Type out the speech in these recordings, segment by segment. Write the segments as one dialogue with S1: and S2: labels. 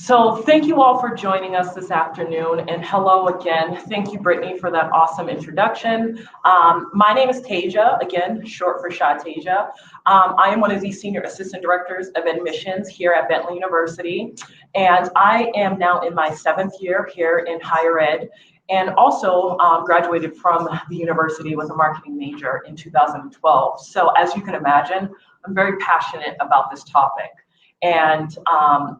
S1: So thank you all for joining us this afternoon, and hello again. Thank you, Brittany, for that awesome introduction. My name is Tasia, again, short for Tasia. I am one of the Senior Assistant Directors of Admissions here at Bentley University, and I am now in my 7th year here in higher ed, and also graduated from the university with a marketing major in 2012. So as you can imagine, I'm very passionate about this topic. And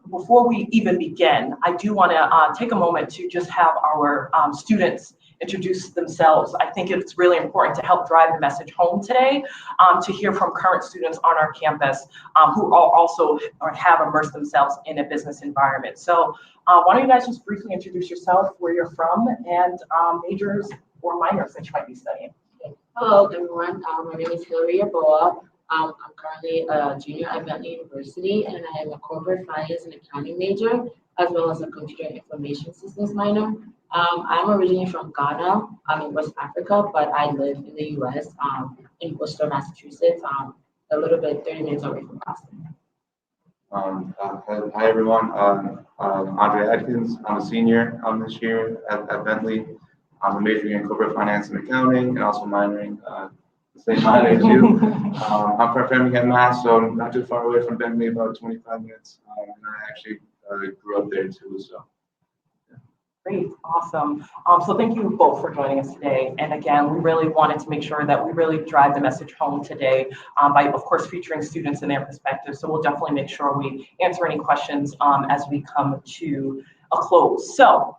S1: before we even begin, I do want to take a moment to just have our students introduce themselves. I think it's really important to help drive the message home today, to hear from current students on our campus who are also or have immersed themselves in a business environment. So why don't you guys just briefly introduce yourself, where you're from, and majors or minors that you might be studying.
S2: Hello, everyone. My name is Hillary Aboa. I'm currently a junior at Bentley University, and I am a corporate finance and accounting major, as well as a computer information systems minor. I'm originally from Ghana. I'm in West Africa, but I live in the U.S., in Worcester, Massachusetts, a little bit 30 minutes away from Boston.
S3: Hi, everyone. I'm Andre Atkins. I'm a senior this year at Bentley. I'm majoring in corporate finance and accounting, and also minoring the same minor as you. I'm from Framingham, Mass, so not too far away from Bentley, about 25 minutes. And I actually grew up there too, so. Yeah.
S1: Great, awesome. So thank you both for joining us today. And again, we really wanted to make sure that we really drive the message home today by, of course, featuring students and their perspectives. So we'll definitely make sure we answer any questions as we come to a close. So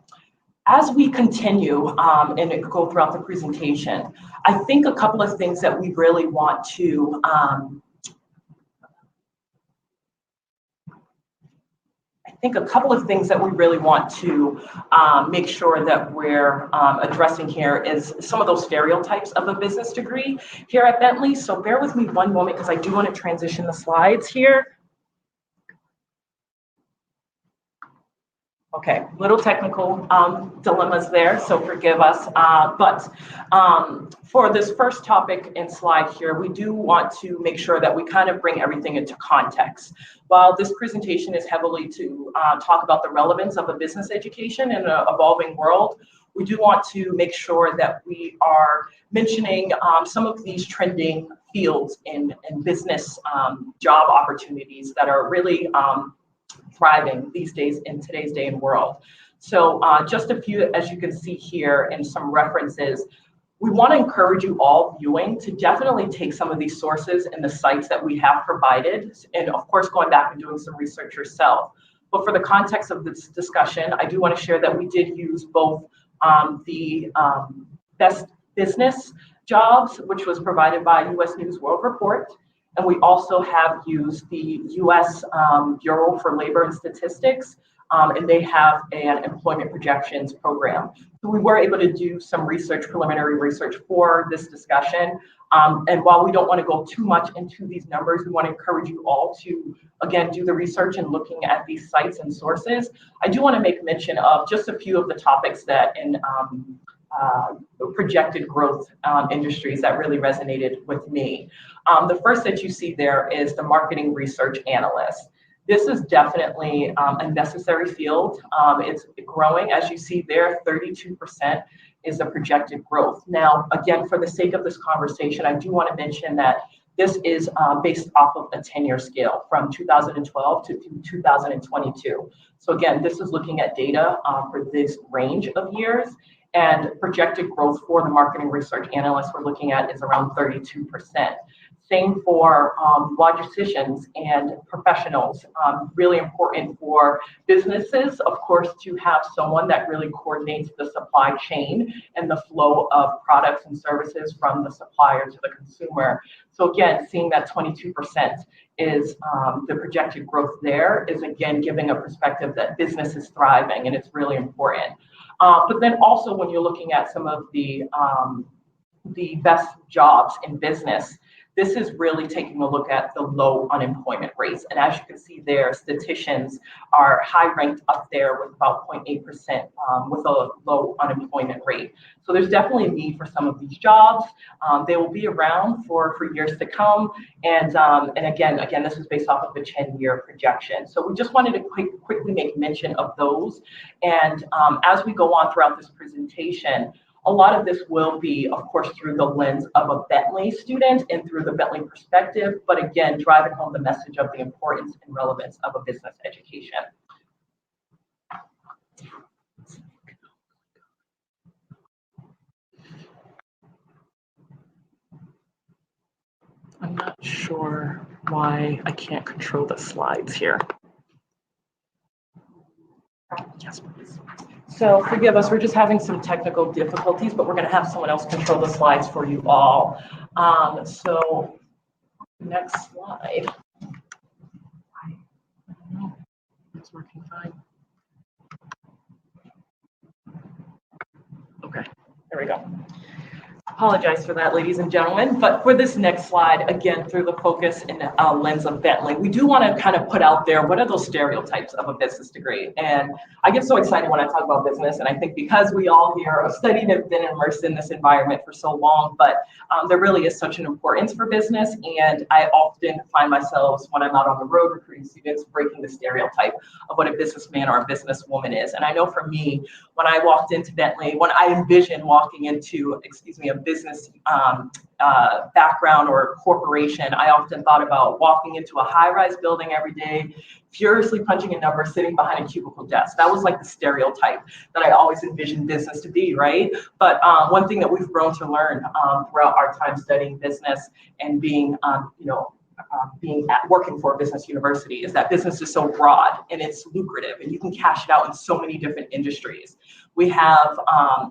S1: as we continue and go throughout the presentation, I think a couple of things that we really want to make sure that we're addressing here is some of those stereotypes of a business degree here at Bentley. So bear with me one moment because I do want to transition the slides here. Okay, little technical dilemmas there, so forgive us. But for this first topic and slide here, we do want to make sure that we kind of bring everything into context. While this presentation is heavily to talk about the relevance of a business education in an evolving world, we do want to make sure that we are mentioning some of these trending fields in business job opportunities that are really thriving these days in today's day and world. So just a few, as you can see here, and some references. We want to encourage you all viewing to definitely take some of these sources and the sites that we have provided, and of course going back and doing some research yourself. But for the context of this discussion, I do want to share that we did use both the best business jobs, which was provided by U.S. News World Report, and we also have used the U.S. Bureau for Labor and Statistics, and they have an employment projections program. So we were able to do some research, preliminary research for this discussion. And while we don't want to go too much into these numbers, we want to encourage you all to, again, do the research and looking at these sites and sources. I do want to make mention of just a few of the topics that in projected growth industries that really resonated with me. The first that you see there is the marketing research analyst. This is definitely a necessary field. It's growing, as you see there, 32% is the projected growth. Now, again, for the sake of this conversation, I do want to mention that this is based off of a 10-year scale from 2012 to 2022. So again, this is looking at data for this range of years. And projected growth for the marketing research analysts we're looking at is around 32%. Same for logisticians and professionals. Really important for businesses, of course, to have someone that really coordinates the supply chain and the flow of products and services from the supplier to the consumer. So again, seeing that 22% is the projected growth there is again giving a perspective that business is thriving, and it's really important. But then also when you're looking at some of the best jobs in business, This is really taking a look at the low unemployment rates. And as you can see there, statisticians are high ranked up there with about 0.8% with a low unemployment rate. So there's definitely a need for some of these jobs. They will be around for years to come. And again, this is based off of the 10-year projection. So we just wanted to quickly make mention of those. And as we go on throughout this presentation, a lot of this will be, of course, through the lens of a Bentley student and through the Bentley perspective, but again, driving home the message of the importance and relevance of a business education. I'm not sure why I can't control the slides here. Yes, please. So forgive us, we're just having some technical difficulties, but we're going to have someone else control the slides for you all. So next slide. I don't know. It's working fine. Okay, there we go. Apologize for that, ladies and gentlemen, but for this next slide, again, through the focus and lens of Bentley, we do want to kind of put out there, what are those stereotypes of a business degree? And I get so excited when I talk about business, and I think because we all here have studied and been immersed in this environment for so long, but there really is such an importance for business, and I often find myself, when I'm out on the road recruiting students, breaking the stereotype of what a businessman or a businesswoman is. And I know for me, when I walked into Bentley, when I envisioned walking into, a business background or corporation, I often thought about walking into a high-rise building every day, furiously punching a number, sitting behind a cubicle desk. That was like the stereotype that I always envisioned business to be, right? But one thing that we've grown to learn throughout our time studying business and being, working for a business university is that business is so broad and it's lucrative and you can cash it out in so many different industries. We have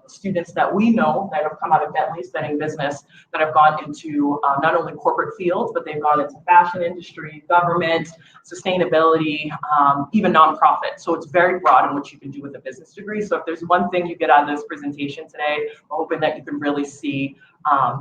S1: students that we know that have come out of Bentley studying business that have gone into not only corporate fields, but they've gone into fashion industry, government, sustainability, even nonprofit. So it's very broad in what you can do with a business degree. So if there's one thing you get out of this presentation today, we're hoping that you can really see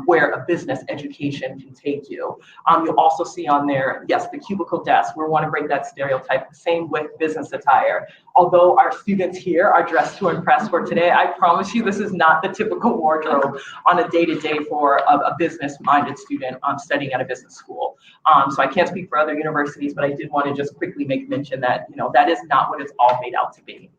S1: where a business education can take you. You'll also see on there, yes, the cubicle desk. We want to break that stereotype. Same with business attire. Although our students here are dressed to impress for today, I promise you this is not the typical wardrobe on a day-to-day for a business-minded student studying at a business school. So I can't speak for other universities, but I did want to just quickly make mention that that is not what it's all made out to be.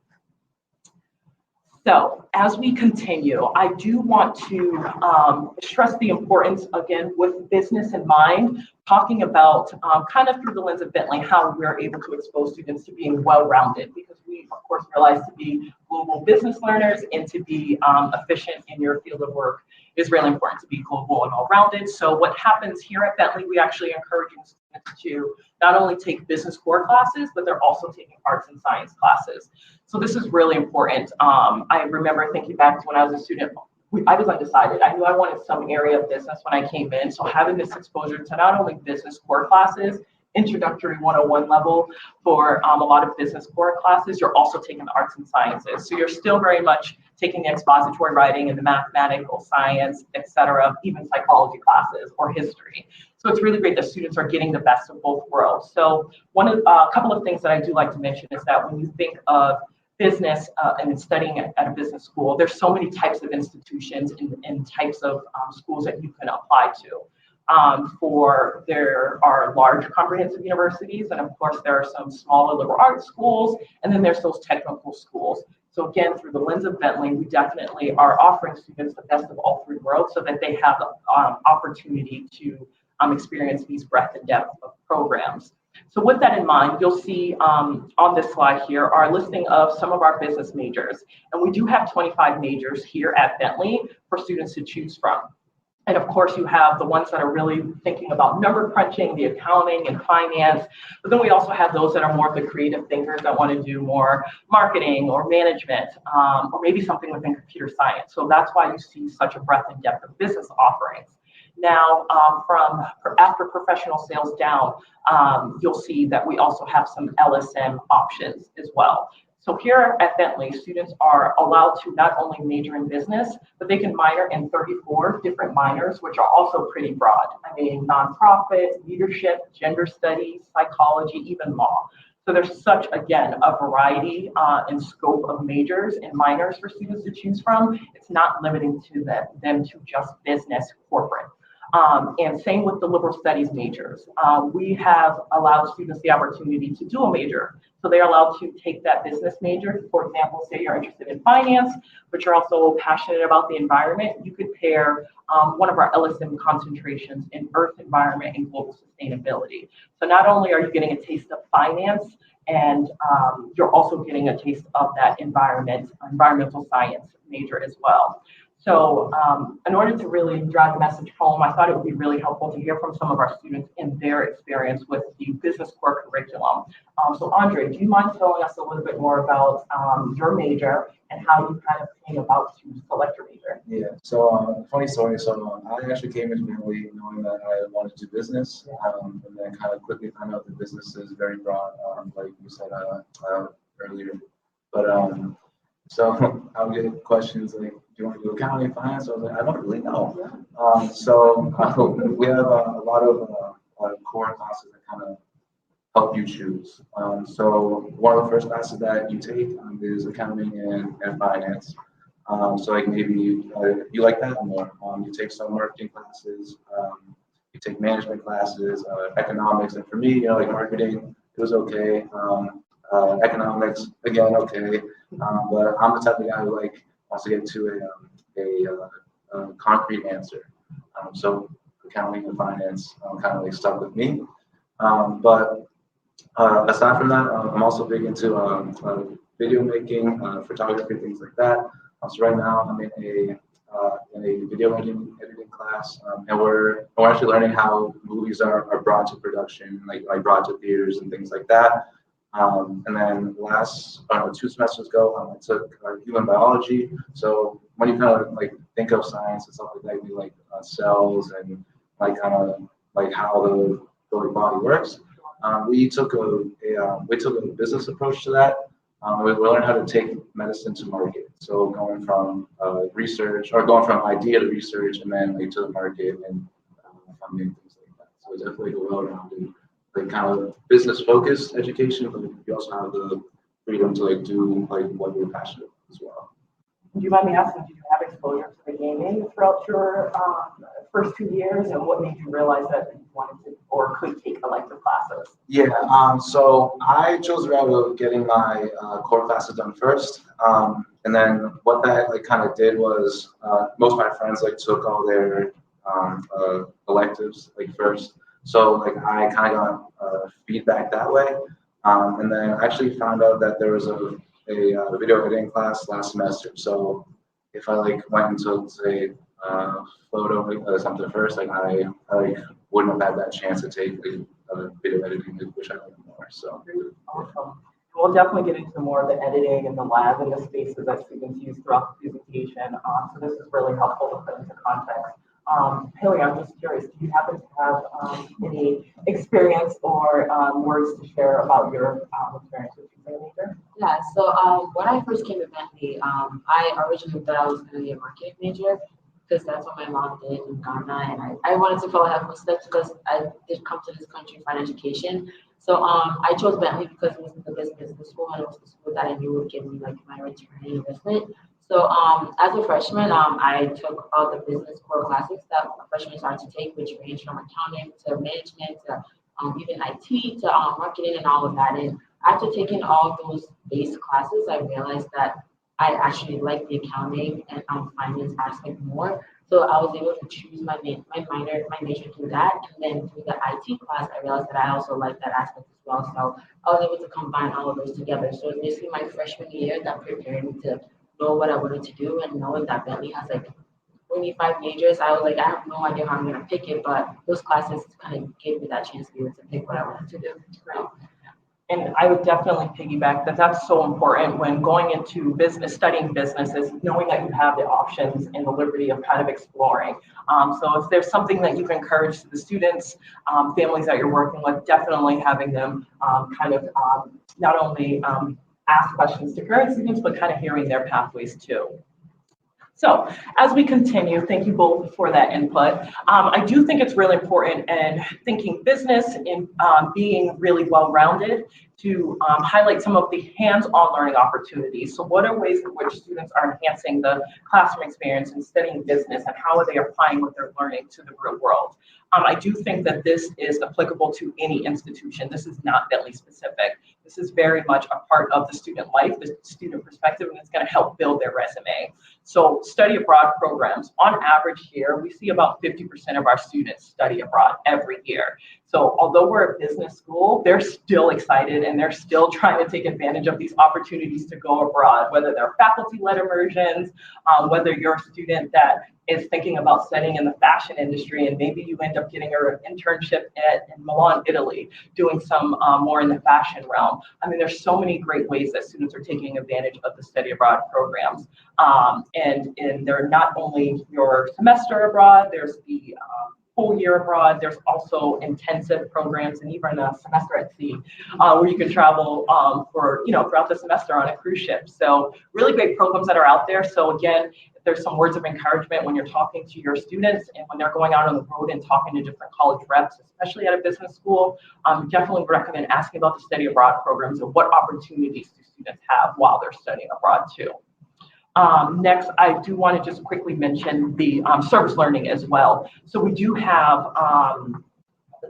S1: So as we continue, I do want to stress the importance, again, with business in mind, talking about kind of through the lens of Bentley, how we're able to expose students to being well-rounded, because we, of course, realize to be global business learners and to be efficient in your field of work is really important to be global and well-rounded. So what happens here at Bentley, we actually encourage students to not only take business core classes, but they're also taking arts and science classes. So this is really important. I remember thinking back to when I was a student, I was undecided. I knew I wanted some area of business when I came in. So having this exposure to not only business core classes, introductory 101 level for a lot of business core classes, you're also taking the arts and sciences. So you're still very much taking the expository writing and the mathematical science, etc., even psychology classes or history. So it's really great that students are getting the best of both worlds. So a couple of things that I do like to mention is that when you think of business and studying at a business school, there's so many types of institutions and types of schools that you can apply to. There are large comprehensive universities, and of course there are some smaller liberal arts schools, and then there's those technical schools. So again, through the lens of Bentley, we definitely are offering students the best of all three worlds so that they have the opportunity to experience these breadth and depth of programs. So with that in mind, you'll see on this slide here our listing of some of our business majors. And we do have 25 majors here at Bentley for students to choose from. And of course, you have the ones that are really thinking about number crunching, the accounting and finance. But then we also have those that are more of the creative thinkers that want to do more marketing or management, or maybe something within computer science. So that's why you see such a breadth and depth of business offerings. Now, after professional sales down, you'll see that we also have some LSM options as well. So here at Bentley, students are allowed to not only major in business, but they can minor in 34 different minors, which are also pretty broad. I mean, nonprofit, leadership, gender studies, psychology, even law. So there's such, again, a variety and scope of majors and minors for students to choose from. It's not limiting to them to just business, corporate. And same with the liberal studies majors. We have allowed students the opportunity to do a major. So they're allowed to take that business major. For example, say you're interested in finance, but you're also passionate about the environment. You could pair one of our LSM concentrations in earth, environment, and global sustainability. So not only are you getting a taste of finance, and you're also getting a taste of that environmental science major as well. So in order to really drive the message home, I thought it would be really helpful to hear from some of our students in their experience with the business core curriculum. So Andre, do you mind telling us a little bit more about your major and how you kind of came about to select your major?
S4: Yeah, so funny story. So I actually came into Bentley knowing that I wanted to do business, and then kind of quickly found out that business is very broad, like you said earlier. But so I would get questions like, "Do you want to do accounting, finance?" I was like, "I don't really know." So we have a lot of core classes that kind of help you choose. So one of the first classes that you take is accounting and finance. So like maybe you like that more. You take some marketing classes, you take management classes, economics, and for me, like marketing, it was okay. Economics, again, okay. But I'm the type of guy who like wants to get to a concrete answer. So accounting and finance kind of like stuck with me. But aside from that, I'm also big into video making, photography, things like that. So right now I'm in a video editing class, and we're actually learning how movies are brought to production, like brought to theaters and things like that. And then last 2 semesters ago, I took human biology. So when you kind of like think of science and stuff like that, you like cells and like kind of like how the body works. We took a business approach to that. We learned how to take medicine to market. So going from research or going from idea to research and then like to the market and funding, things like that. So it's definitely a well-rounded, like kind of business-focused education, but you also have the freedom to like do like what you're passionate about as well.
S1: Do you mind me asking, did you have exposure to the gaming throughout your first 2 years, and what made you realize that you wanted to or could take elective classes?
S4: Yeah, so I chose the route of getting my core classes done first, and then what that like kind of did was most of my friends like took all their electives like first, so like I kind of got feedback that way, and then I actually found out that there was a video editing class last semester. So if I like went into say photo or something first, like I like wouldn't have had that chance to take video editing, which I like more. So
S1: Awesome. We'll definitely get into more of the editing and the lab and the spaces that students use throughout the presentation. So this is really helpful to put into context. Haley, I'm just curious, do you happen to have any experience or words to share about your experience with choosing a major?
S2: Yeah, so when I first came to Bentley, I originally thought I was going to be a marketing major because that's what my mom did in Ghana, and I wanted to follow her footsteps because I did come to this country for an education. So I chose Bentley because it was the best business school, and it was the school that I knew would give me like my return on investment. So as a freshman, I took all the business core classes that freshmen start to take, which range from accounting to management to even IT to marketing and all of that. And after taking all of those base classes, I realized that I actually like the accounting and finance aspect more. So I was able to choose my major through that, and then through the IT class, I realized that I also like that aspect as well. So I was able to combine all of those together. So basically, my freshman year that prepared me to know what I wanted to do, and knowing that Bentley has like 25 majors, I was like, I have no idea how I'm gonna pick it, but those classes kind of gave me that chance to be able to pick what I wanted to do.
S1: And I would definitely piggyback that that's so important when going into business, studying business, is knowing that you have the options and the liberty of kind of exploring. So if there's something that you can encourage to the students, families that you're working with, definitely having them kind of not only ask questions to current students, but kind of hearing their pathways too. So as we continue, thank you both for that input. I do think it's really important in thinking business and being really well-rounded to highlight some of the hands-on learning opportunities. So what are ways in which students are enhancing the classroom experience and studying business, and how are they applying what they're learning to the real world? I do think that this is applicable to any institution. This is not Bentley specific. This is very much a part of the student life, the student perspective, and it's going to help build their resume. So study abroad programs, on average here, we see about 50% of our students study abroad every year. So although we're a business school, they're still excited and they're still trying to take advantage of these opportunities to go abroad, whether they're faculty-led immersions, whether you're a student that is thinking about studying in the fashion industry and maybe you end up getting an internship in Milan, Italy, doing some more in the fashion realm. I mean, there's so many great ways that students are taking advantage of the study abroad programs. And they're not only your semester abroad, there's the whole year abroad. There's also intensive programs and even a semester at sea where you can travel for, throughout the semester on a cruise ship. So really great programs that are out there. So again, if there's some words of encouragement when you're talking to your students and when they're going out on the road and talking to different college reps, especially at a business school, definitely recommend asking about the study abroad programs and what opportunities do students have while they're studying abroad too. Next, I do want to just quickly mention the service learning as well. So we do have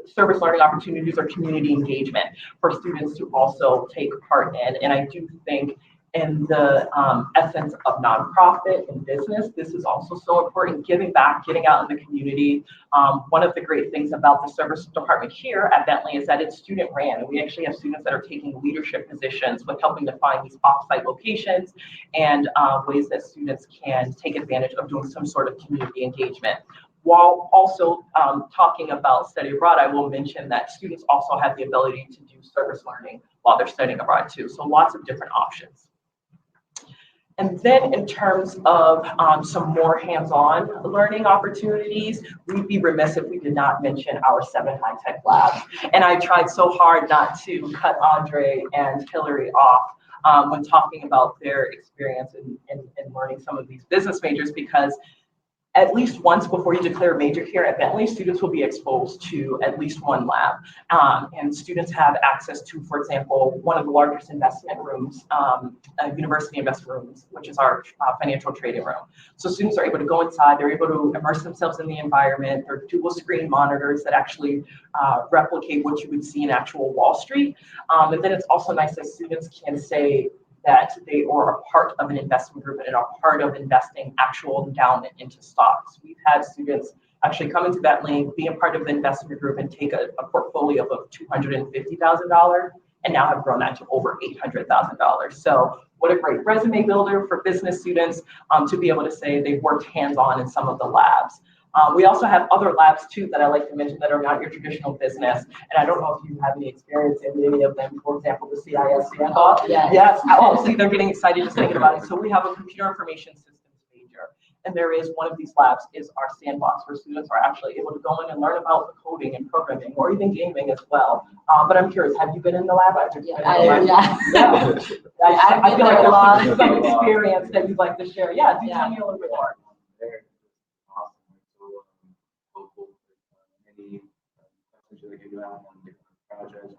S1: service learning opportunities or community engagement for students to also take part in. And I do think in the essence of nonprofit and business, this is also so important, giving back, getting out in the community. One of the great things about the service department here at Bentley is that it's student ran. We actually have students that are taking leadership positions with helping to find these off-site locations and ways that students can take advantage of doing some sort of community engagement. While also talking about study abroad, I will mention that students also have the ability to do service learning while they're studying abroad too. So lots of different options. And then in terms of some more hands-on learning opportunities, we'd be remiss if we did not mention our 7 high-tech labs. And I tried so hard not to cut Andre and Hillary off when talking about their experience in learning some of these business majors, because at least once before you declare a major here at Bentley, students will be exposed to at least one lab. And students have access to, for example, one of the largest investment rooms, university investment rooms, which is our financial trading room. So students are able to go inside, they're able to immerse themselves in the environment. There are dual screen monitors that actually replicate what you would see in actual Wall Street. And then it's also nice that students can say that they are a part of an investment group and are part of investing actual endowment into stocks. We've had students actually come into Bentley, be a part of the investment group and take a portfolio of $250,000 and now have grown that to over $800,000. So what a great resume builder for business students to be able to say they've worked hands-on in some of the labs. We also have other labs too that I like to mention that are not your traditional business. And I don't know if you have any experience in any of them. For example, the CIS sandbox. Yes, obviously they're getting excited just thinking about it. So we have a computer information systems major. And there is one of these labs is our sandbox where students are actually able to go in and learn about the coding and programming or even gaming as well. But I'm curious, have you been in the lab? I feel like a lot of experience that you'd like to share. Yeah, do tell me a little bit more.
S4: You have on different projects,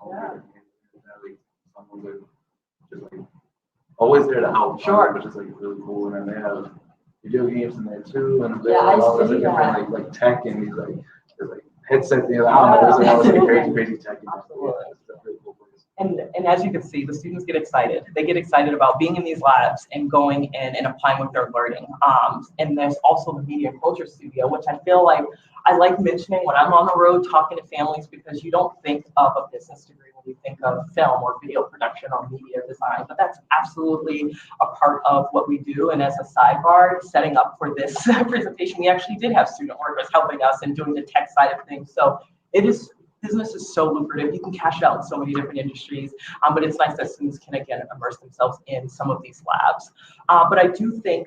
S4: someone with just like always there to help.
S1: Sure.
S4: Which is like really cool. And then they have video games in there too, and
S2: Yeah, I
S4: all this
S2: see
S4: different like tech and these there's headsets. I don't know. There's all this crazy tech.
S1: Absolutely.
S4: It's a really cool place.
S1: And as you can see, the students get excited. They get excited about being in these labs and going in and applying what they're learning. And there's also the media and culture studio, which I feel like I like mentioning when I'm on the road talking to families, because you don't think of a business degree when you think of film or video production or media design, but that's absolutely a part of what we do. And as a sidebar, setting up for this presentation, we actually did have student workers helping us and doing the tech side of things. So it is business is so lucrative. You can cash out in so many different industries, but it's nice that students can, again, immerse themselves in some of these labs. But I do think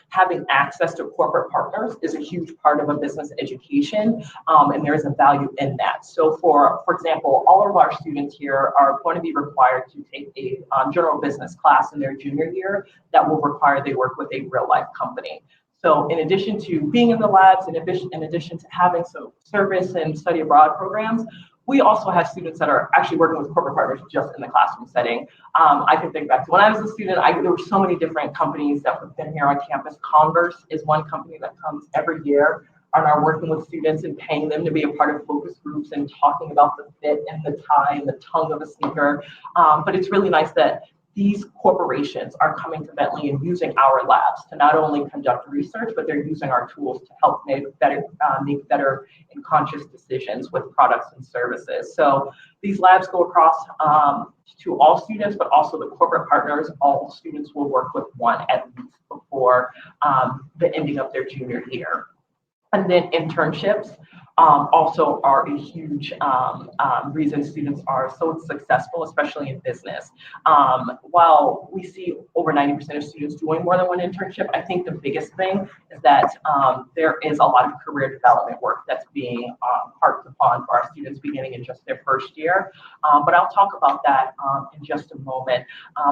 S1: having access to corporate partners is a huge part of a business education, and there is a value in that. So for example, all of our students here are going to be required to take a general business class in their junior year that will require they work with a real life company. So in addition to being in the labs, in addition to having some service and study abroad programs, we also have students that are actually working with corporate partners just in the classroom setting. I can think back to when I was a student, there were so many different companies that have been here on campus. Converse is one company that comes every year and are working with students and paying them to be a part of focus groups and talking about the fit and the tie and the tongue of a sneaker. But it's really nice that these corporations are coming to Bentley and using our labs to not only conduct research, but they're using our tools to help make better and conscious decisions with products and services. So these labs go across to all students, but also the corporate partners. All students will work with one at least before the ending of their junior year. And then internships also are a huge reason students are so successful, especially in business. While we see over 90% of students doing more than one internship, I think the biggest thing is that there is a lot of career development work that's being harped upon for our students beginning in just their first year. But I'll talk about that in just a moment.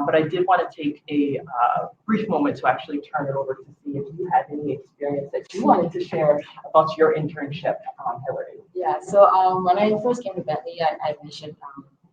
S1: But I did want to take a brief moment to actually turn it over to see if you had any experience that you wanted to share about your internship, Hillary.
S2: Yeah, so when I first came to Bentley, I mentioned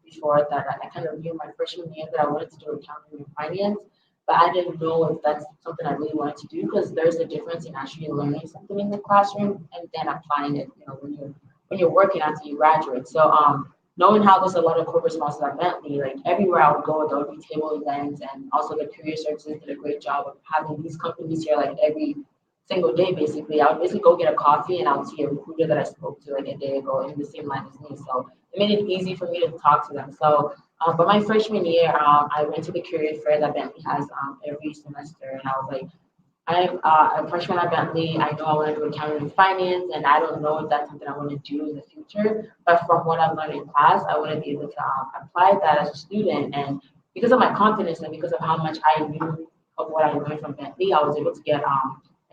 S2: before that I kind of knew my freshman year that I wanted to do accounting and finance, but I didn't know if that's something I really wanted to do because there's a difference in actually learning something in the classroom and then applying it, when you're working after you graduate. So knowing how there's a lot of corporate sponsors at Bentley, like everywhere I would go, there would be table events, and also the career services did a great job of having these companies here like every single day. Basically, I would basically go get a coffee and I would see a recruiter that I spoke to like a day ago in the same line as me. So it made it easy for me to talk to them. So, but my freshman year, I went to the career fair that Bentley has every semester, and I was like, I'm a freshman at Bentley. I know I want to do accounting and finance, and I don't know if that's something I want to do in the future. But from what I've learned in class, I want to be able to apply that as a student. And because of my confidence and because of how much I knew of what I learned from Bentley, I was able to get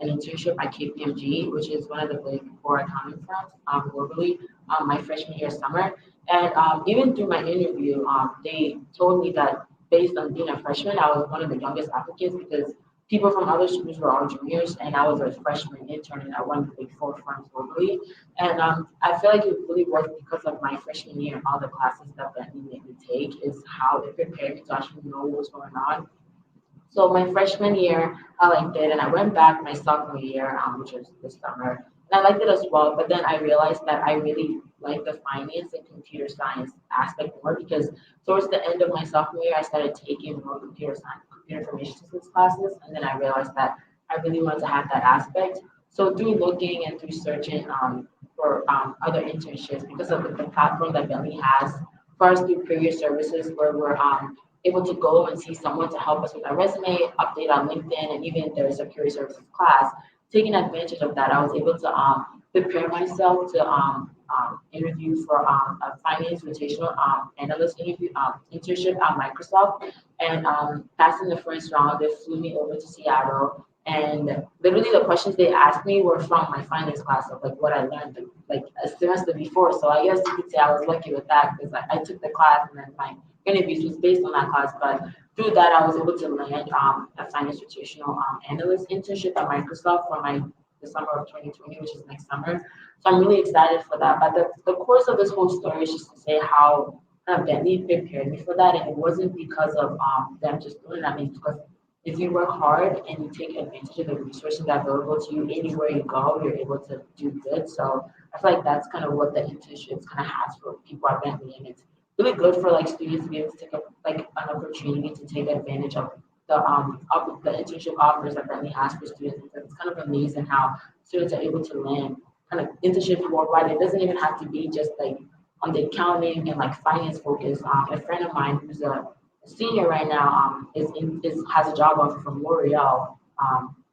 S2: an internship at KPMG, which is one of the big four accounting firms globally, my freshman year summer. And even through my interview, they told me that based on being a freshman, I was one of the youngest applicants because people from other schools were all juniors, and I was a freshman intern at one of the big four firms globally. And I feel like it really worked because of my freshman year and all the classes that Bentley made me take is how it prepared me to actually know what was going on. So my freshman year, I liked it, and I went back my sophomore year, which was this summer, and I liked it as well. But then I realized that I really like the finance and computer science aspect more because towards the end of my sophomore year, I started taking more computer science, computer information systems classes, and then I realized that I really wanted to have that aspect. So through looking and through searching for other internships, because of the platform that Bentley has for us through career services, where we're able to go and see someone to help us with our resume, update on LinkedIn, and even if there's a career services class, taking advantage of that, I was able to prepare myself to interview for a finance rotational analyst internship at Microsoft. And passing the first round, they flew me over to Seattle. And literally the questions they asked me were from my finance class of like what I learned like a semester before. So I guess you could say I was lucky with that because I took the class and then my interviews was based on that class. But through that, I was able to land a finance rotational analyst internship at Microsoft for the summer of 2020, which is next summer. So I'm really excited for that. But the course of this whole story is just to say how Bentley prepared me for that. And it wasn't because of them just doing that. I mean, because if you work hard and you take advantage of the resources that are available to you anywhere you go, you're able to do good. So I feel like that's kind of what the internships kind of has for people at Bentley. And it's really good for like students to be able to take an opportunity to take advantage of the internship offers that Bentley has for students. Because it's kind of amazing how students are able to land kind of internships worldwide. It doesn't even have to be just like on the accounting and like finance focus. A friend of mine who's a senior right now has a job offer from L'Oreal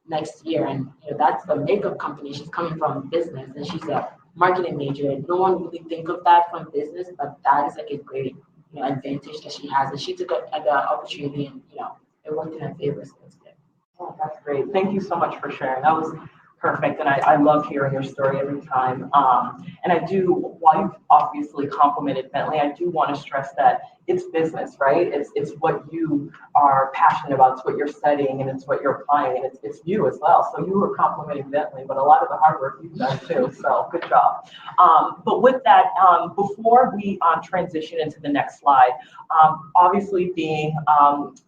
S2: next year, and that's the makeup company. She's coming from business, and she's a marketing major. No one really think of that from business, but that is like a great, advantage that she has, and she took the opportunity, and it worked in her favor. So it's good.
S1: Oh, that's great. Thank you so much for sharing. That was perfect. And I love hearing your story every time. And I do, while you've obviously complimented Bentley, I do want to stress that it's business, right? It's what you are passionate about, it's what you're studying, and it's what you're applying, and it's you as well. So you were complimenting Bentley, but a lot of the hard work you've done too. So good job. But with that, before we transition into the next slide, obviously being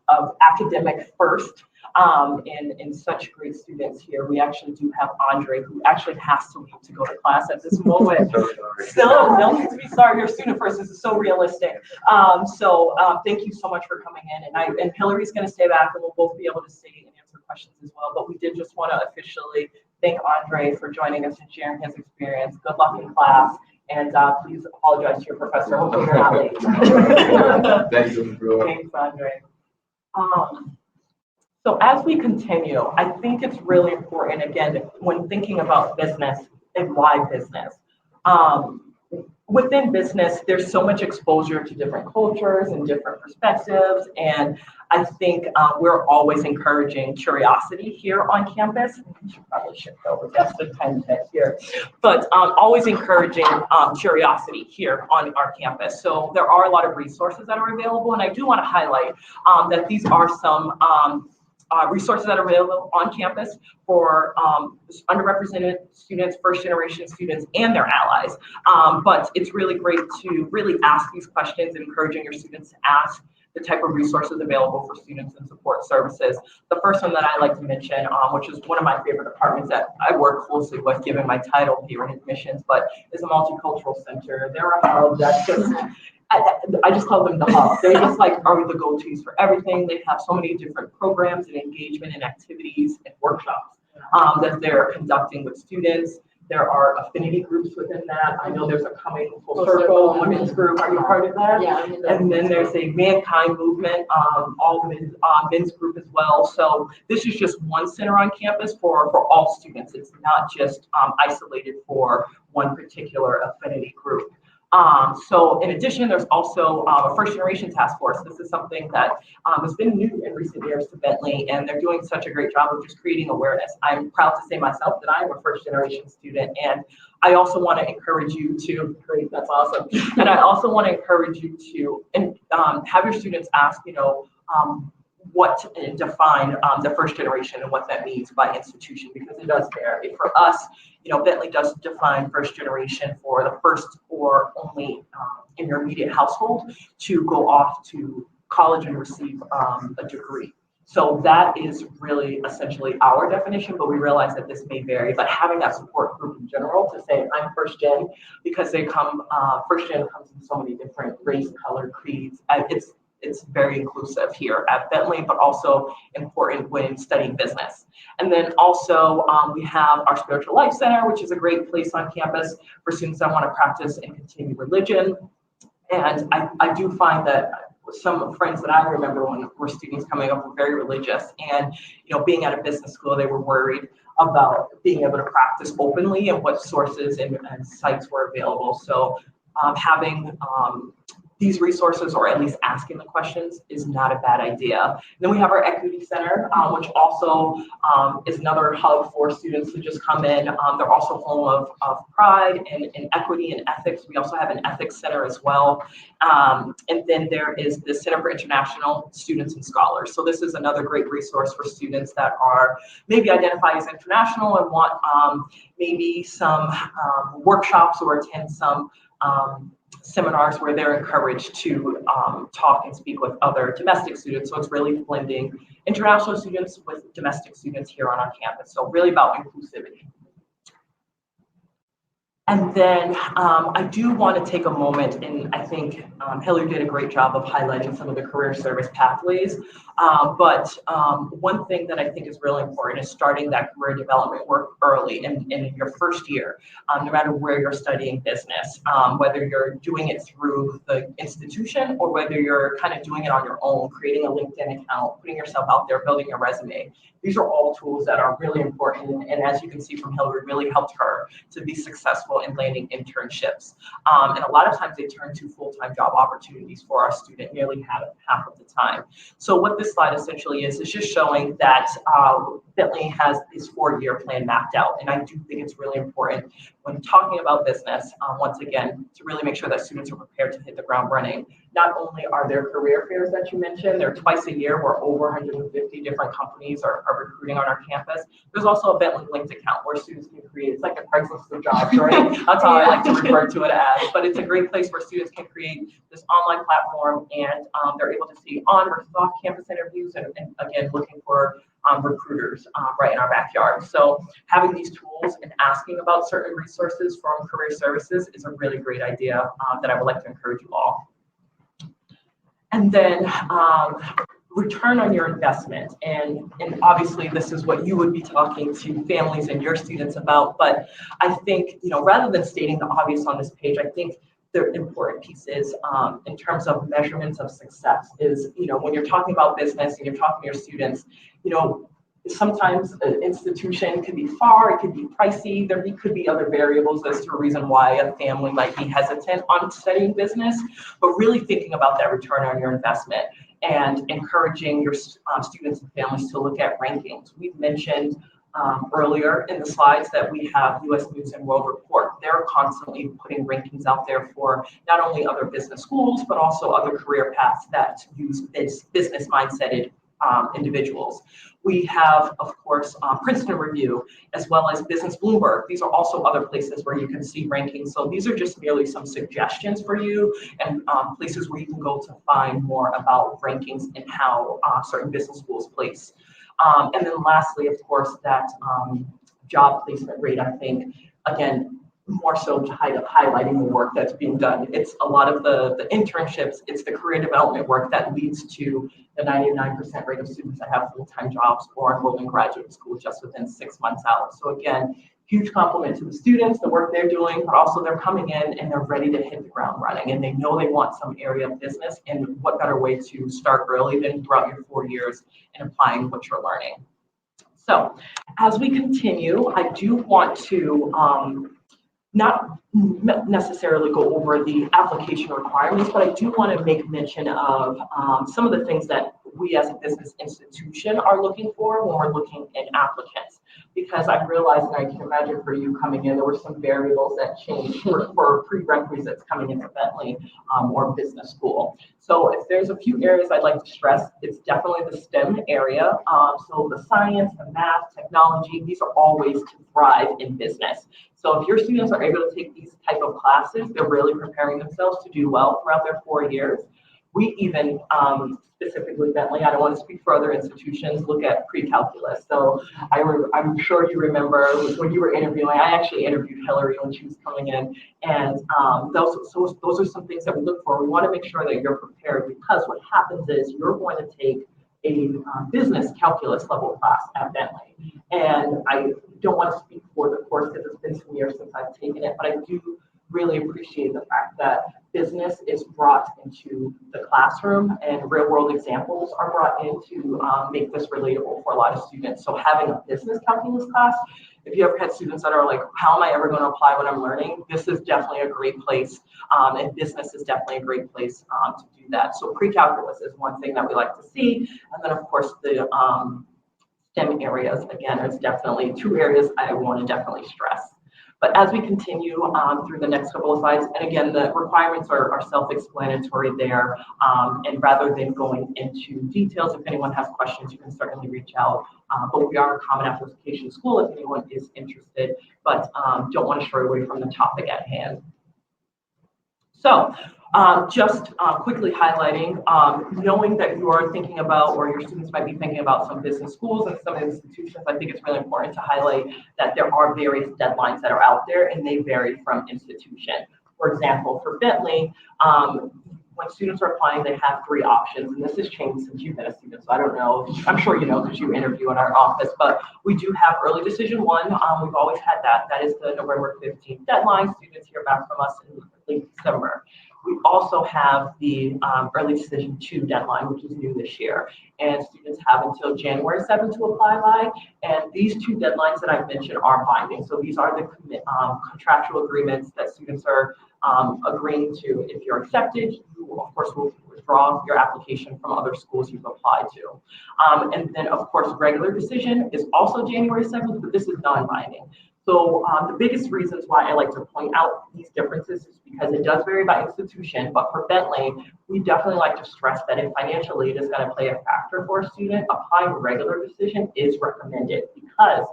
S1: of academic first, in such great students here, we actually do have Andre, who actually has to leave to go to class at this moment. Still, no need to be sorry. You're student first. This is so realistic. Thank you so much for coming in, and Hillary's going to stay back, and we'll both be able to stay and answer questions as well. But we did just want to officially thank Andre for joining us and sharing his experience. Good luck in class. And please apologize to your professor. Hopefully you're not late.
S4: Thank you.
S1: Thanks, Andre. So as we continue, I think it's really important, again, when thinking about business and why business. Within business, there's so much exposure to different cultures and different perspectives. And I think we're always encouraging curiosity here on campus. I should probably shift over, that's the 10 minutes here. But always encouraging curiosity here on our campus. So there are a lot of resources that are available. And I do want to highlight that these are some resources that are available on campus for underrepresented students, first generation students, and their allies. But it's really great to really ask these questions, encouraging your students to ask the type of resources available for students and support services. The first one that I like to mention, which is one of my favorite departments that I work closely with, given my title here in admissions, but is a multicultural center. They're a hub that's just, I just call them the hub. They just are the go-tos for everything. They have so many different programs and engagement and activities and workshops that they're conducting with students. There are affinity groups within that. I know there's a Coming Full Circle women's group. Are you part of that?
S2: Yeah.
S1: And then there's a Mankind Movement, all men's group as well. So this is just one center on campus for all students. It's not just isolated for one particular affinity group. So in addition, there's also a first generation task force. This is something that has been new in recent years to Bentley, and they're doing such a great job of just creating awareness. I'm proud to say myself that I'm a first generation student, and I also want to encourage you to, great, that's awesome. And I also want to encourage you to have your students ask, what to define the first generation and what that means by institution, because it does vary. For us, Bentley does define first generation for the first or only in your immediate household to go off to college and receive a degree. So that is really essentially our definition, but we realize that this may vary. But having that support group in general to say I'm first gen, because they come, first gen comes in so many different race, color, creeds. It's very inclusive here at Bentley, but also important when studying business. And then also we have our Spiritual Life Center, which is a great place on campus for students that want to practice and continue religion. And I do find that some friends that I remember when were students coming up were very religious, and being at a business school, they were worried about being able to practice openly and what sources and sites were available. So having these resources, or at least asking the questions, is not a bad idea. And then we have our Equity Center, which also is another hub for students to just come in. They're also home of pride and equity and ethics. We also have an ethics center as well. And then there is the Center for International Students and Scholars. So this is another great resource for students that are maybe identified as international and want maybe some workshops or attend some seminars where they're encouraged to talk and speak with other domestic students. So it's really blending international students with domestic students here on our campus. So really about inclusivity. And then I do want to take a moment, and I think Hillary did a great job of highlighting some of the career service pathways. But one thing that I think is really important is starting that career development work early in your first year, no matter where you're studying business, whether you're doing it through the institution or whether you're kind of doing it on your own, creating a LinkedIn account, putting yourself out there, building a resume. These are all tools that are really important. And as you can see from Hillary, really helped her to be successful successful in landing internships. And a lot of times they turn to full-time job opportunities for our student nearly half of the time. So what this slide essentially is just showing that Bentley has this 4-year plan mapped out. And I do think it's really important when talking about business, once again, to really make sure that students are prepared to hit the ground running. Not only are there career fairs that you mentioned, they're twice a year where over 150 different companies are recruiting on our campus. There's also a Bentley linked account where students can create, it's like a Craigslist for jobs, right? That's how I like to refer to it as, but it's a great place where students can create this online platform and they're able to see on versus off campus interviews and again, looking for recruiters right in our backyard. So having these tools and asking about certain resources from career services is a really great idea that I would like to encourage you all. And then return on your investment. And obviously this is what you would be talking to families and your students about. But I think, rather than stating the obvious on this page, I think the important piece is in terms of measurements of success is, when you're talking about business and you're talking to your students, sometimes an institution could be far, it could be pricey, there could be other variables as to a reason why a family might be hesitant on studying business, but really thinking about that return on your investment and encouraging your students and families to look at rankings. We've mentioned earlier in the slides that we have US News and World Report. They're constantly putting rankings out there for not only other business schools, but also other career paths that use business mindseted individuals. We have, of course, Princeton Review, as well as Business Bloomberg. These are also other places where you can see rankings. So these are just merely some suggestions for you and places where you can go to find more about rankings and how certain business schools place. And then lastly, of course, that job placement rate, I think, again, more so highlighting the work that's being done. It's a lot of the internships, it's the career development work that leads to the 99% rate of students that have full-time jobs or enroll in graduate school just within 6 months out. So again, huge compliment to the students, the work they're doing, but also they're coming in and they're ready to hit the ground running and they know they want some area of business, and what better way to start early than throughout your 4 years and applying what you're learning. So as we continue, I do want to not necessarily go over the application requirements, but I do want to make mention of some of the things that we as a business institution are looking for when we're looking at applicants. Because I realize, and I can imagine for you coming in, there were some variables that changed for prerequisites coming into Bentley or business school. So if there's a few areas I'd like to stress, it's definitely the STEM area. So the science, the math, technology, these are all ways to thrive in business. So if your students are able to take these type of classes, they're really preparing themselves to do well throughout their 4 years. We even, specifically Bentley, I don't want to speak for other institutions, look at pre-calculus. So I'm sure you remember when you were interviewing, I actually interviewed Hillary when she was coming in, and those are some things that we look for. We want to make sure that you're prepared, because what happens is you're going to take a business calculus level class at Bentley. And I don't want to speak for the course because it's been some years since I've taken it, but I do really appreciate the fact that business is brought into the classroom and real world examples are brought in to make this relatable for a lot of students. So having a business calculus class, if you ever had students that are like, how am I ever going to apply what I'm learning? This is definitely a great place, and business is definitely a great place to do that. So pre-calculus is one thing that we like to see. And then of course the STEM areas, again, there's definitely 2 areas I want to definitely stress. But as we continue through the next couple of slides, and again, the requirements are self-explanatory there. And rather than going into details, if anyone has questions, you can certainly reach out. But we are a common application school if anyone is interested, but don't want to stray away from the topic at hand. So just quickly highlighting, knowing that you are thinking about, or your students might be thinking about some business schools and some institutions, I think it's really important to highlight that there are various deadlines that are out there and they vary from institution. For example, for Bentley, when students are applying, they have 3 options, and this has changed since you've been a student, so I don't know, I'm sure you know because you interview in our office, but we do have early decision 1. We've always had that. That is the November 15th deadline. Students hear back from us in late December. We also have the early decision 2 deadline, which is new this year. And students have until January 7th to apply by. And these 2 deadlines that I've mentioned are binding. So these are the contractual agreements that students are agreeing to. If you're accepted, you of course will withdraw your application from other schools you've applied to. And then of course, regular decision is also January 7th, but this is non-binding. So the biggest reasons why I like to point out these differences is because it does vary by institution, but for Bentley, we definitely like to stress that if financial aid is going to play a factor for a student, applying regular decision is recommended, because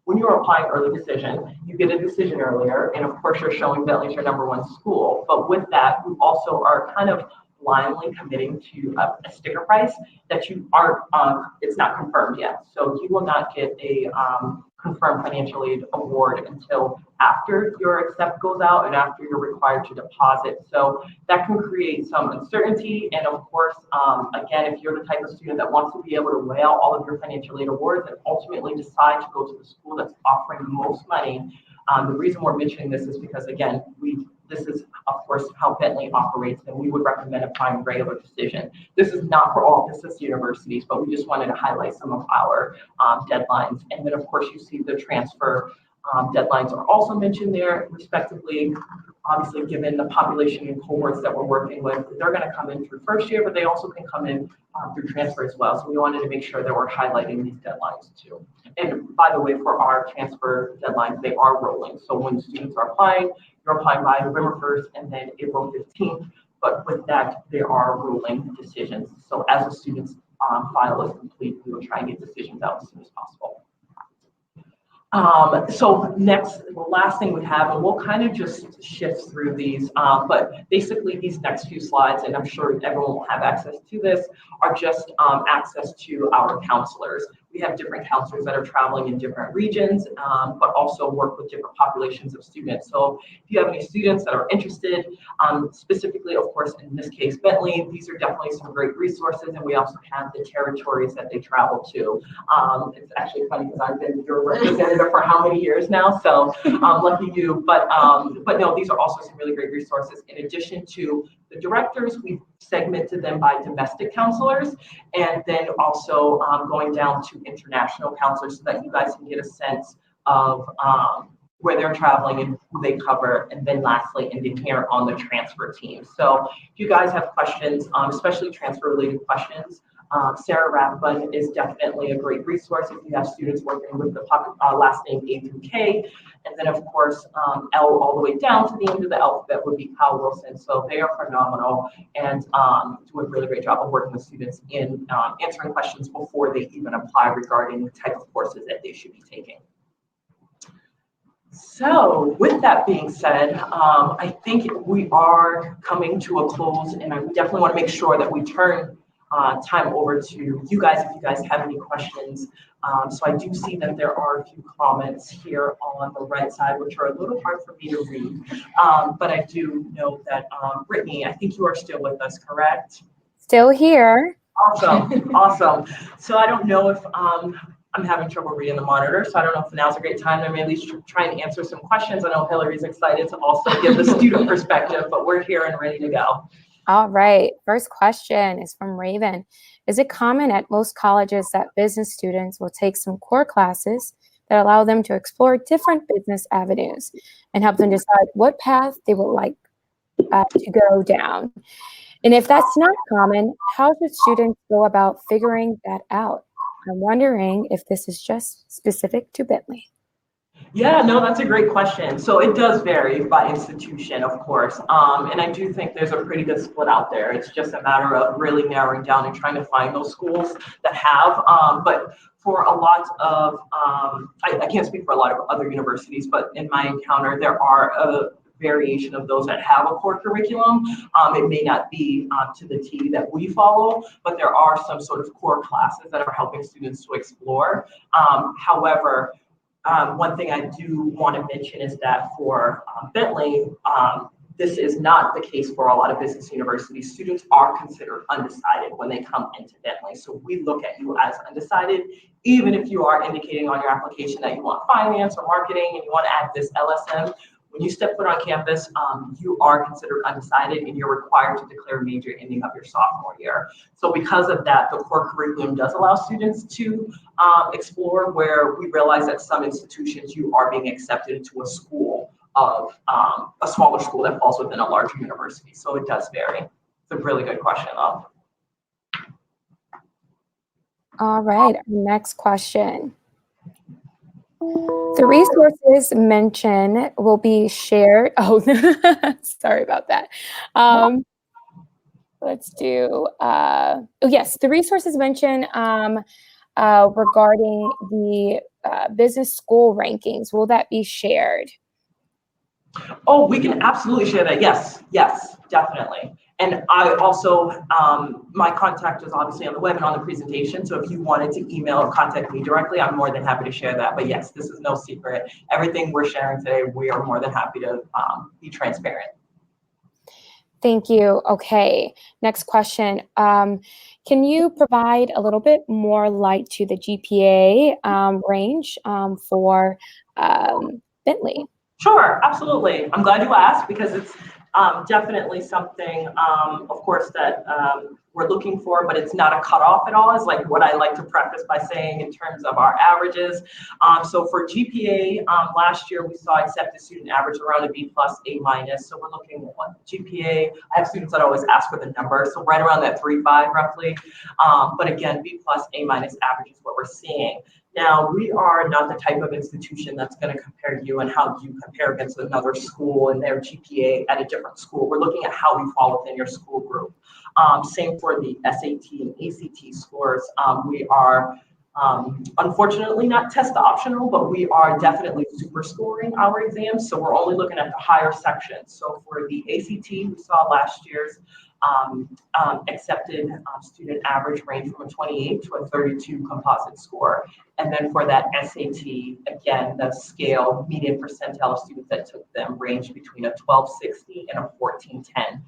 S1: when you're applying early decision, you get a decision earlier, and of course you're showing Bentley's your #1 school. But with that, we also are kind of blindly committing to a sticker price that you aren't, it's not confirmed yet. So you will not get a confirmed financial aid award until after your accept goes out and after you're required to deposit. So that can create some uncertainty. And of course, again, if you're the type of student that wants to be able to weigh out all of your financial aid awards and ultimately decide to go to the school that's offering the most money, the reason we're mentioning this is because, again, this is, of course, how Bentley operates, and we would recommend applying regular decision. This is not for all business universities, but we just wanted to highlight some of our deadlines. And then, of course, you see the transfer deadlines are also mentioned there, respectively. Obviously, given the population and cohorts that we're working with, they're going to come in through first year, but they also can come in through transfer as well. So we wanted to make sure that we're highlighting these deadlines too. And by the way, for our transfer deadlines, they are rolling. So when students are applying, you're applying by November 1st and then April 15th. But with that, there are rolling decisions. So as the student's file is complete, we will try and get decisions out as soon as possible. So next, the last thing we have, and we'll kind of just shift through these, but basically these next few slides, and I'm sure everyone will have access to this, are just access to our counselors. We have different counselors that are traveling in different regions, but also work with different populations of students. So if you have any students that are interested, specifically, of course, in this case, Bentley, these are definitely some great resources, and we also have the territories that they travel to. It's actually funny because I've been your representative for how many years now, so lucky you. But no, these are also some really great resources. In addition to the directors, we've segmented them by domestic counselors, and then also going down to international counselors so that you guys can get a sense of where they're traveling and who they cover, and then lastly, ending here on the transfer team. So if you guys have questions, especially transfer related questions, Sarah Rathbun is definitely a great resource if you have students working with the last name A through K. And then, of course, L all the way down to the end of the alphabet would be Kyle Wilson. So they are phenomenal and do a really great job of working with students in answering questions before they even apply regarding the type of courses that they should be taking. So with that being said, I think we are coming to a close, and I definitely want to make sure that we turn time over to you guys if you guys have any questions. So I do see that there are a few comments here on the right side, which are a little hard for me to read. But I do know that, Brittany, I think you are still with us, correct?
S5: Still here.
S1: Awesome, awesome. So I don't know if I'm having trouble reading the monitor, so I don't know if now's a great time to maybe try and answer some questions. I know Hillary's excited to also give the student perspective, but we're here and ready to go.
S5: All right. First question is from Raven. Is it common at most colleges that business students will take some core classes that allow them to explore different business avenues and help them decide what path they would like to go down? And if that's not common, how should students go about figuring that out? I'm wondering if this is just specific to Bentley.
S1: Yeah, no, that's a great question. So it does vary by institution, of course. And I do think there's a pretty good split out there. It's just a matter of really narrowing down and trying to find those schools that have. But for a lot of, I can't speak for a lot of other universities, but in my encounter, there are a variation of those that have a core curriculum. It may not be to the T that we follow, but there are some sort of core classes that are helping students to explore. However, one thing I do want to mention is that for Bentley, this is not the case for a lot of business universities. Students are considered undecided when they come into Bentley. So we look at you as undecided, even if you are indicating on your application that you want finance or marketing and you want to add this LSM. When you step foot on campus, you are considered undecided and you're required to declare a major ending of your sophomore year. So because of that, the core curriculum does allow students to explore, where we realize that some institutions you are being accepted into a school of a smaller school that falls within a larger university. So it does vary. It's a really good question though.
S5: All right, next question. The resources mentioned will be shared. Oh, sorry about that. Let's do, oh yes, the resources mentioned regarding the business school rankings, will that be shared?
S1: Oh, we can absolutely share that. Yes, yes, definitely. And I also, my contact is obviously on the web and on the presentation. So if you wanted to email or contact me directly, I'm more than happy to share that. But yes, this is no secret. Everything we're sharing today, we are more than happy to be transparent.
S5: Thank you. Okay, next question. Can you provide a little bit more light to the GPA range for Bentley?
S1: Sure, absolutely. I'm glad you asked because it's definitely something, of course, that we're looking for, but it's not a cutoff at all, is like what I like to preface by saying in terms of our averages. So for GPA, last year we saw accepted student average around a B+, A-. So we're looking at what GPA. I have students that always ask for the number, so right around that 3.5 roughly. But again, B+, A- average is what we're seeing. Now, we are not the type of institution that's going to compare you and how you compare against another school and their GPA at a different school. We're looking at how we fall within your school group. Same for the SAT and ACT scores. We are unfortunately not test optional, but we are definitely super scoring our exams. So we're only looking at the higher sections. So for the ACT, we saw last year's accepted student average range from a 28 to a 32 composite score. And then for that SAT, again, the scale median percentile of students that took them ranged between a 1260 and a 1410.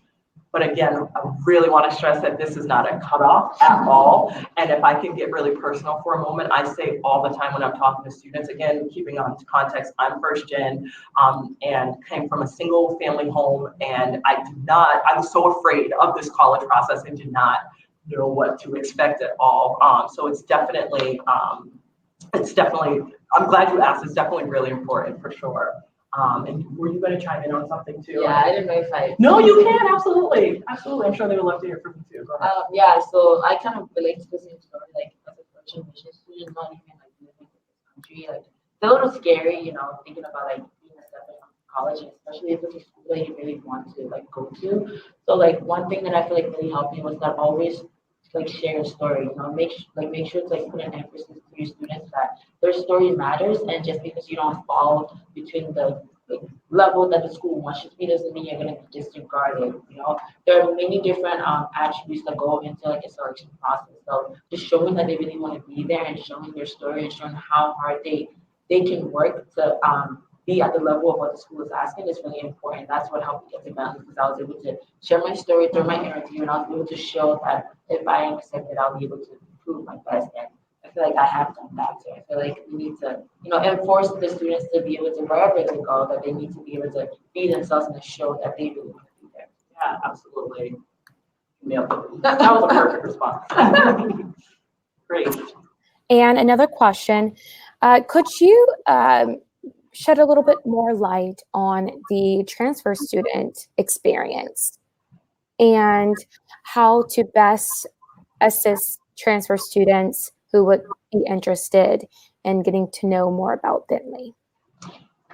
S1: But again, I really want to stress that this is not a cutoff at all. And if I can get really personal for a moment, I say all the time when I'm talking to students, again, keeping on to context, I'm first gen and came from a single family home. And I was so afraid of this college process and did not know what to expect at all. So it's definitely, I'm glad you asked. It's definitely really important for sure. And were you going to chime in on something too?
S2: Yeah, I didn't know if I.
S1: No, you can, absolutely. Absolutely. I'm sure they would love to hear from you too. Go ahead.
S2: Yeah, so I kind of relate to the same story, like as a first generation student, not even like living in this country. Like it's a little scary, you know, thinking about like being accepted from college, especially if it's a school that you really want to like go to. So like one thing that I feel like really helped me was that always like share your story, you know, make sure to like put an emphasis to your students that their story matters, and just because you don't fall between the level that the school wants you to be doesn't mean you're going to be disregarded. You know, there are many different attributes that go into like a selection process. So just showing that they really want to be there and showing their story and showing how hard they can work to be at the level of what the school is asking is really important. That's what helped me get to Bentley, because I was able to share my story through my interview, and I was able to show that if I am accepted, I'll be able to prove my best. And I feel like I have done that. So I feel like we need to, you know, enforce the students to be able to, wherever they go, that they need to be able to be themselves and to show that they really want to be there.
S1: Yeah, absolutely. Nailed it. That was a perfect response. Great.
S5: And another question, could you shed a little bit more light on the transfer student experience and how to best assist transfer students who would be interested in getting to know more about Bentley?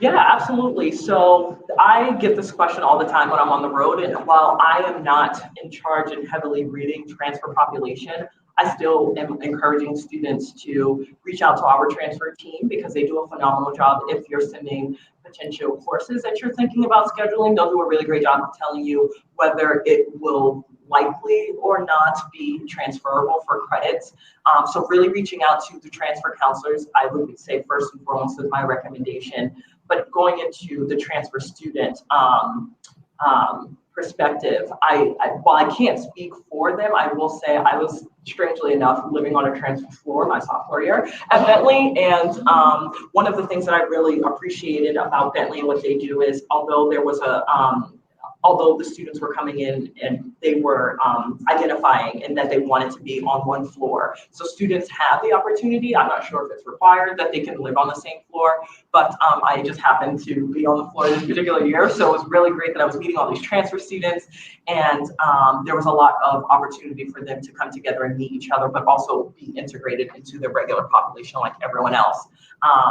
S1: Yeah, absolutely. So I get this question all the time when I'm on the road, and while I am not in charge and heavily reading transfer population, I still am encouraging students to reach out to our transfer team because they do a phenomenal job. If you're sending potential courses that you're thinking about scheduling, they'll do a really great job of telling you whether it will likely or not be transferable for credits. So really reaching out to the transfer counselors, I would say first and foremost is my recommendation. But going into the transfer student perspective, while I can't speak for them, I will say I was strangely enough, living on a transfer floor my sophomore year at Bentley. And one of the things that I really appreciated about Bentley and what they do is, although there was although the students were coming in and they were identifying and that they wanted to be on one floor. So students have the opportunity, I'm not sure if it's required that they can live on the same floor, but I just happened to be on the floor this particular year. So it was really great that I was meeting all these transfer students, and there was a lot of opportunity for them to come together and meet each other, but also be integrated into the regular population like everyone else.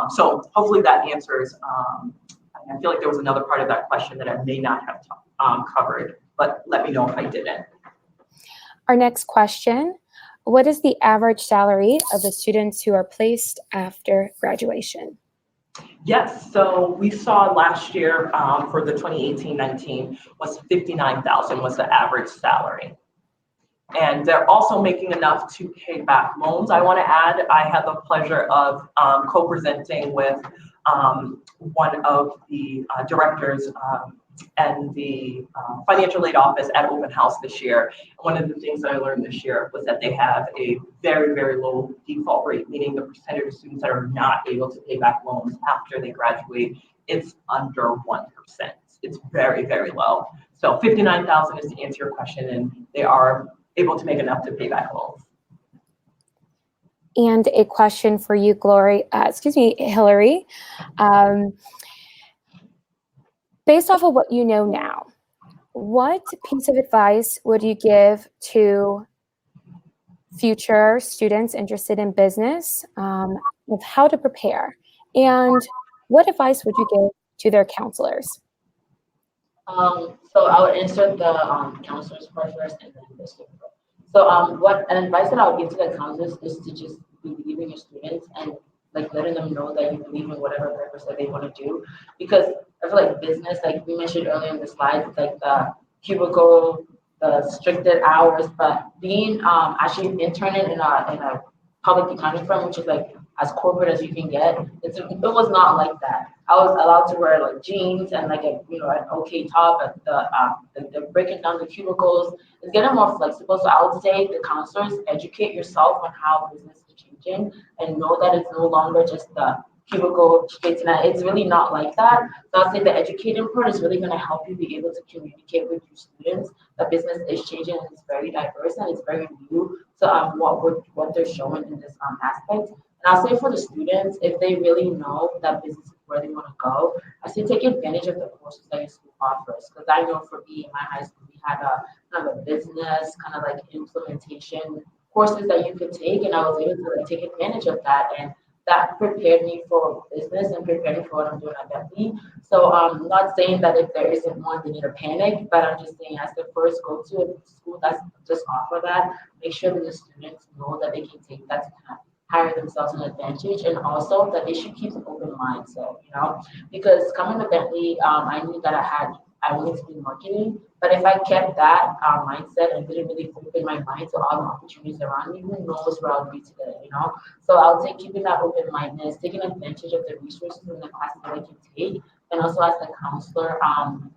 S1: So hopefully that answers, I feel like there was another part of that question that I may not have covered, but let me know if I didn't.
S5: Our next question, what is the average salary of the students who are placed after graduation?
S1: Yes, so we saw last year for the 2018-19 was $59,000 was the average salary. And they're also making enough to pay back loans. I want to add, I had the pleasure of co-presenting with one of the directors and the financial aid office at open house this year. One of the things that I learned this year was that they have a very, very low default rate, meaning the percentage of students that are not able to pay back loans after they graduate, it's under 1%. It's very, very low. So 59,000 is to answer your question, and they are able to make enough to pay back loans.
S5: And a question for you, Hillary. Based off of what you know now, what piece of advice would you give to future students interested in business of how to prepare? And what advice would you give to their counselors?
S2: So I would answer the counselors part first and then the student part. So what an advice that I would give to the counselors is to just believe in your students and like letting them know that you believe in whatever purpose that they want to do. Because I feel like business, like we mentioned earlier in the slides, it's like the cubicle, the restricted hours, but being actually interning in a public accounting firm, which is like as corporate as you can get, it was not like that. I was allowed to wear like jeans and like an okay top, but the breaking down the cubicles is getting more flexible. So I would say the counselors, educate yourself on how business is changing and know that it's no longer just the cubicle straight to that. It's really not like that. So I'll say the educating part is really going to help you be able to communicate with your students. The business is changing and it's very diverse and it's very new to what they're showing in this aspect. And I'll say for the students, if they really know that business is where they want to go, I say take advantage of the courses that your school offers. Because I know for me in my high school, we had a kind of a business, kind of like implementation courses that you could take, and I was able to like take advantage of that. And that prepared me for business and prepared me for what I'm doing at Bentley. So I'm not saying that if there isn't one, they need to panic, but I'm just saying as the first go to a school that's just offer that, make sure that the students know that they can take that to kind of hire themselves an advantage, and also that they should keep an open mindset, because coming to Bentley, I knew that I wanted to be marketing, but if I kept that mindset and didn't really open my mind to all the opportunities around me, who knows where I'll be today, So I'll say keeping that open-mindedness, taking advantage of the resources in the classes that I can take, and also as the counselor,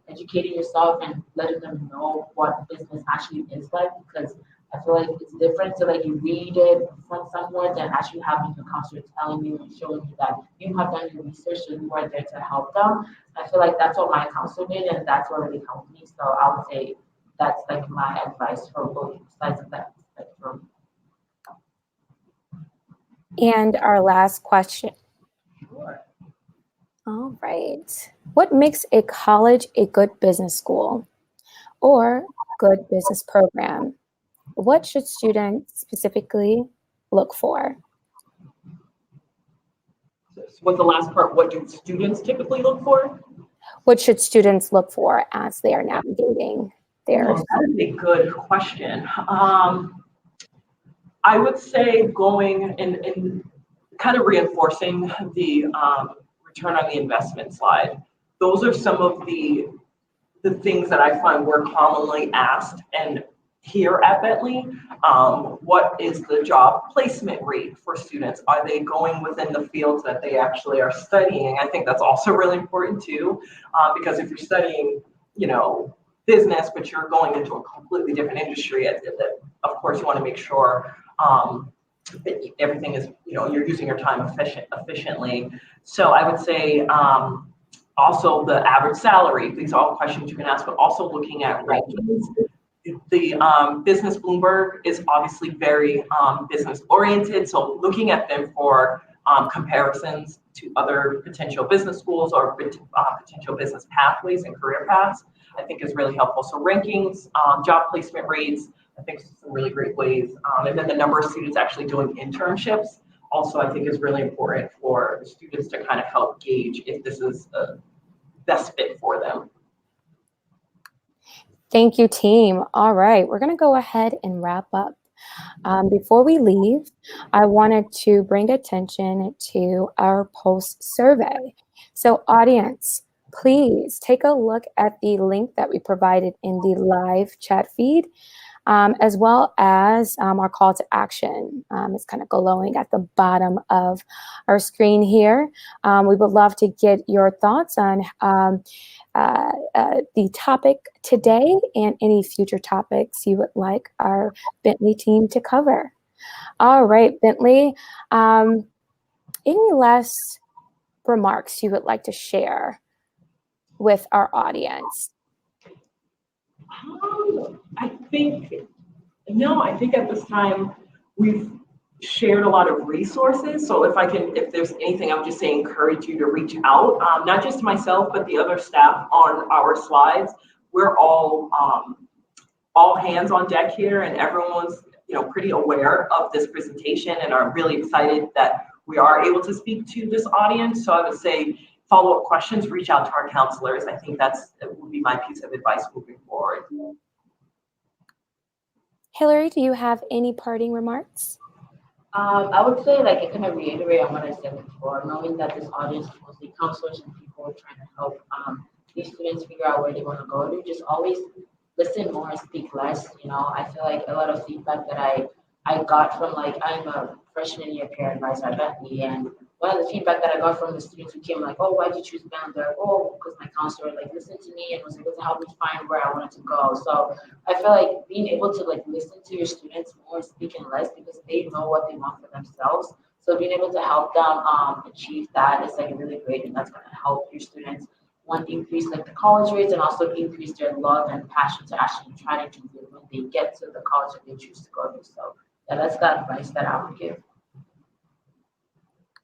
S2: educating yourself and letting them know what business actually is like, because I feel like it's different to like you read it from somewhere than actually having the counselor telling you and showing you that you have done your research and you are there to help them. I feel like that's what my counselor did, and that's what really helped me. So I would say that's like my advice for both sides of that spectrum.
S5: And our last question.
S1: Sure.
S5: All right. What makes a college a good business school or good business program? What should students specifically look for?
S1: What's the last part? What do students typically look for?
S5: What should students look for as they are navigating their?
S1: That is a good question. I would say going and kind of reinforcing the return on the investment slide. Those are some of the things that I find we're commonly asked. And here at Bentley, what is the job placement rate for students? Are they going within the fields that they actually are studying? I think that's also really important too, because if you're studying, business, but you're going into a completely different industry, of course you want to make sure everything is, you're using your time efficiently. So I would say also the average salary. These are all questions you can ask, but also looking at rankings. The Business Bloomberg is obviously very business oriented. So looking at them for comparisons to other potential business schools or potential business pathways and career paths, I think is really helpful. So rankings, job placement rates, I think some really great ways. And then the number of students actually doing internships also I think is really important for students to kind of help gauge if this is a best fit for them.
S5: Thank you, team. All right, we're going to go ahead and wrap up. Before we leave, I wanted to bring attention to our post survey. So audience, please take a look at the link that we provided in the live chat feed, as well as our call to action. It's kind of glowing at the bottom of our screen here. We would love to get your thoughts on the topic today and any future topics you would like our Bentley team to cover. All right, Bentley, any last remarks you would like to share with our audience?
S1: I think at this time we've shared a lot of resources. So if there's anything, I would just say encourage you to reach out, not just myself, but the other staff on our slides. We're all hands on deck here, and everyone's pretty aware of this presentation and are really excited that we are able to speak to this audience. So I would say follow-up questions, reach out to our counselors. I think that would be my piece of advice moving forward.
S5: Hillary, do you have any parting remarks?
S2: I would say, like, I kind of reiterate on what I said before, knowing that this audience is mostly counselors and people trying to help these students figure out where they want to go to, just always listen more and speak less. I feel like a lot of feedback that I got from, like, I'm a freshman year peer advisor at Bentley, and one of the feedback that I got from the students who came, like, oh, why'd you choose Bentley? Oh, because my counselor, like, listened to me and was able to help me find where I wanted to go. So I feel like being able to, like, listen to your students more, speaking less, because they know what they want for themselves. So being able to help them achieve that is, like, really great, and that's going to help your students, one, increase, like, the college rates, and also increase their love and passion to actually try to do it when they get to the college that they choose to go to. So yeah, that's the advice that I would give.